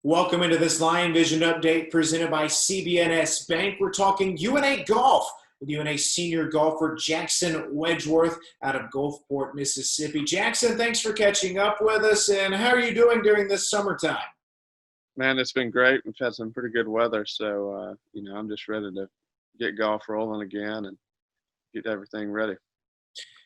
Welcome into this Lion Vision update presented by CBNS Bank. We're talking UNA golf with UNA senior golfer Jackson Wedgeworth out of Gulfport, Mississippi. Jackson, thanks for catching up with us. And how are you doing during this summertime? Man, it's been great. We've had some pretty good weather, so I'm just ready to get golf rolling again and get everything ready.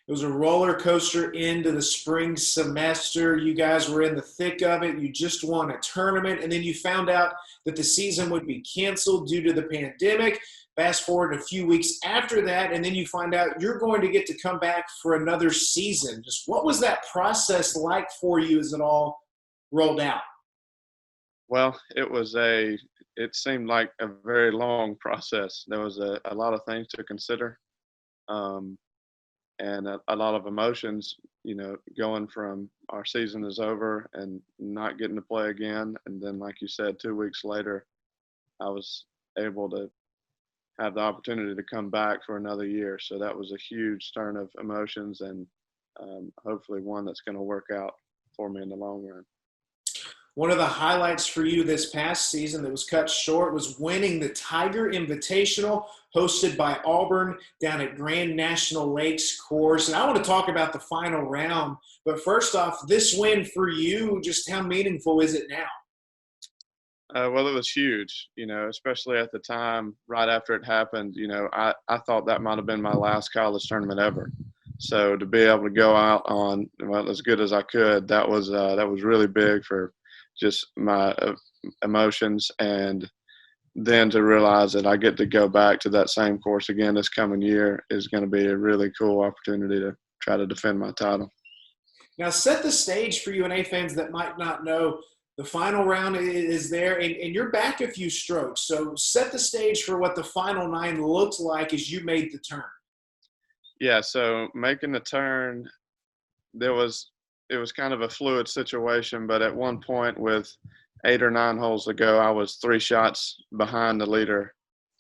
It was a roller coaster into the spring semester. You guys were in the thick of it. You just won a tournament, and then you found out that the season would be canceled due to the pandemic. Fast forward a few weeks after that, and then you find out you're going to get to come back for another season. Just what was that process like for you as it all rolled out? Well, it seemed like a very long process. There was a lot of things to consider, and a lot of emotions, going from our season is over and not getting to play again. And then, like you said, 2 weeks later, I was able to have the opportunity to come back for another year. So that was a huge turn of emotions, and hopefully one that's going to work out for me in the long run. One of the highlights for you this past season that was cut short was winning the Tiger Invitational hosted by Auburn down at Grand National Lakes course. And I want to talk about the final round. But first off, this win for you, just how meaningful is it now? Well, it was huge, especially at the time right after it happened. I thought that might have been my last college tournament ever. So to be able to go out on, well, as good as I could, that was really big for just my emotions. And then to realize that I get to go back to that same course again this coming year is going to be a really cool opportunity to try to defend my title. Now, set the stage for UNA fans that might not know. The final round is there, and you're back a few strokes. So set the stage for what the final nine looked like as you made the turn. Yeah, so making the turn, it was kind of a fluid situation, but at one point with 8 or 9 holes to go, I was 3 shots behind the leader.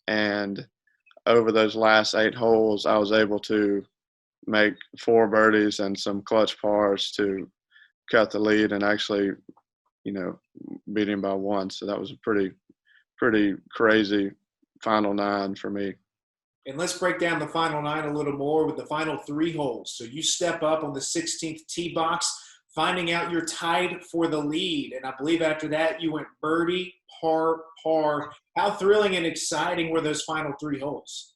And over those last 8 holes, I was able to make 4 birdies and some clutch pars to cut the lead and actually, beat him by 1. So that was a pretty crazy final 9 for me. And let's break down the final 9 a little more with the final 3 holes. So you step up on the 16th tee box, finding out you're tied for the lead. And I believe after that you went birdie, par, par. How thrilling and exciting were those final 3 holes?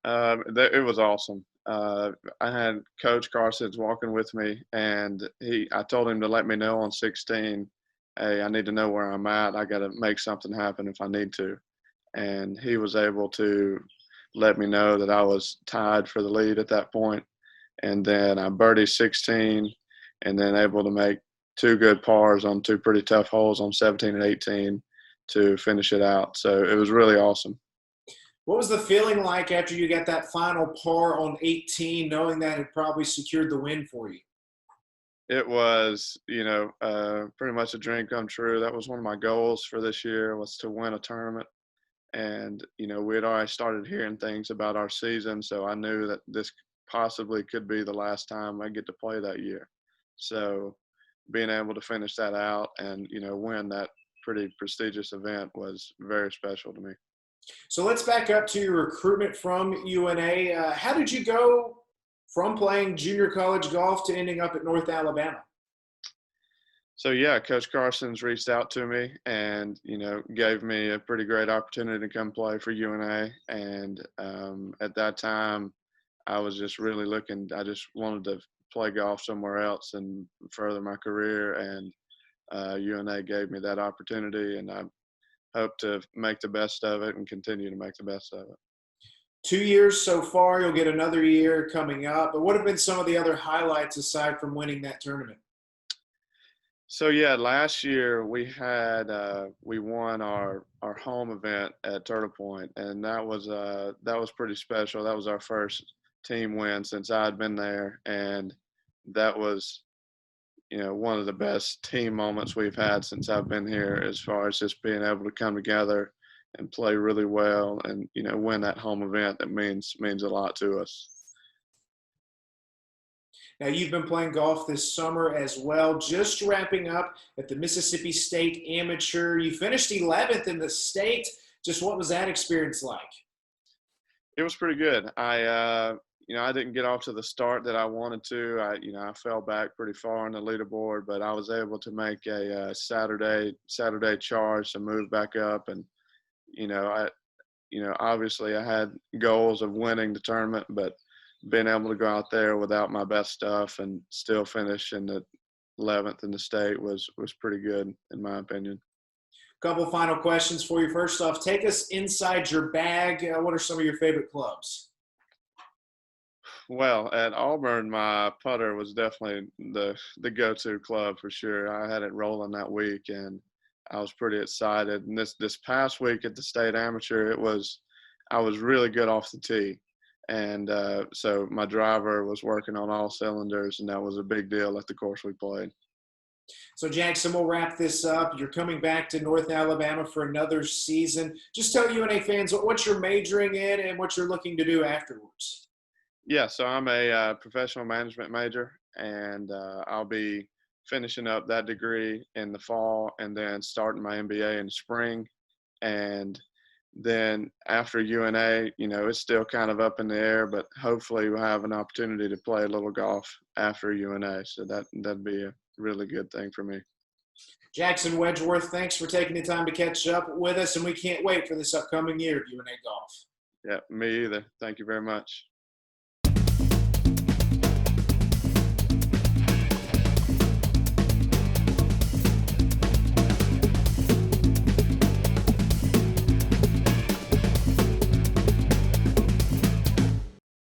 It was awesome. I had Coach Carson's walking with me, and I told him to let me know on 16, hey, I need to know where I'm at. I got to make something happen if I need to. And he was able to let me know that I was tied for the lead at that point. And then I birdied 16 and then able to make 2 good pars on 2 pretty tough holes on 17 and 18 to finish it out. So it was really awesome. What was the feeling like after you got that final par on 18, knowing that it probably secured the win for you? It was, pretty much a dream come true. That was one of my goals for this year, was to win a tournament. And, we had already started hearing things about our season, so I knew that this possibly could be the last time I get to play that year. So being able to finish that out and, win that pretty prestigious event was very special to me. So let's back up to your recruitment from UNA. How did you go from playing junior college golf to ending up at North Alabama? So, yeah, Coach Carson's reached out to me and, gave me a pretty great opportunity to come play for UNA. And at that time, I was just really looking – I just wanted to play golf somewhere else and further my career. And UNA gave me that opportunity, and I hope to make the best of it and continue to make the best of it. 2 years so far. You'll get another year coming up. But what have been some of the other highlights aside from winning that tournament? So yeah, last year we won our home event at Turtle Point, and that was pretty special. That was our first team win since I'd been there, and that was one of the best team moments we've had since I've been here, as far as just being able to come together and play really well and win that home event. That means a lot to us. Now, you've been playing golf this summer as well, just wrapping up at the Mississippi State Amateur. You finished 11th in the state. Just what was that experience like? It was pretty good. I didn't get off to the start that I wanted to. I fell back pretty far on the leaderboard, but I was able to make a Saturday charge to move back up. And obviously I had goals of winning the tournament, but being able to go out there without my best stuff and still finish in the 11th in the state was pretty good in my opinion. Couple final questions for you. First off, take us inside your bag. What are some of your favorite clubs? Well, at Auburn, my putter was definitely the go-to club for sure. I had it rolling that week, and I was pretty excited. And this past week at the state amateur, I was really good off the tee, and so my driver was working on all cylinders, and that was a big deal at the course we played. So, Jackson, we'll wrap this up. You're coming back to North Alabama for another season. Just tell UNA fans what you're majoring in and what you're looking to do afterwards. Yeah, so I'm a professional management major, and I'll be finishing up that degree in the fall and then starting my MBA in the spring. And then after UNA, it's still kind of up in the air, but hopefully we'll have an opportunity to play a little golf after UNA. So that'd be a really good thing for me. Jackson Wedgeworth, thanks for taking the time to catch up with us, and we can't wait for this upcoming year of UNA Golf. Yeah, me either. Thank you very much.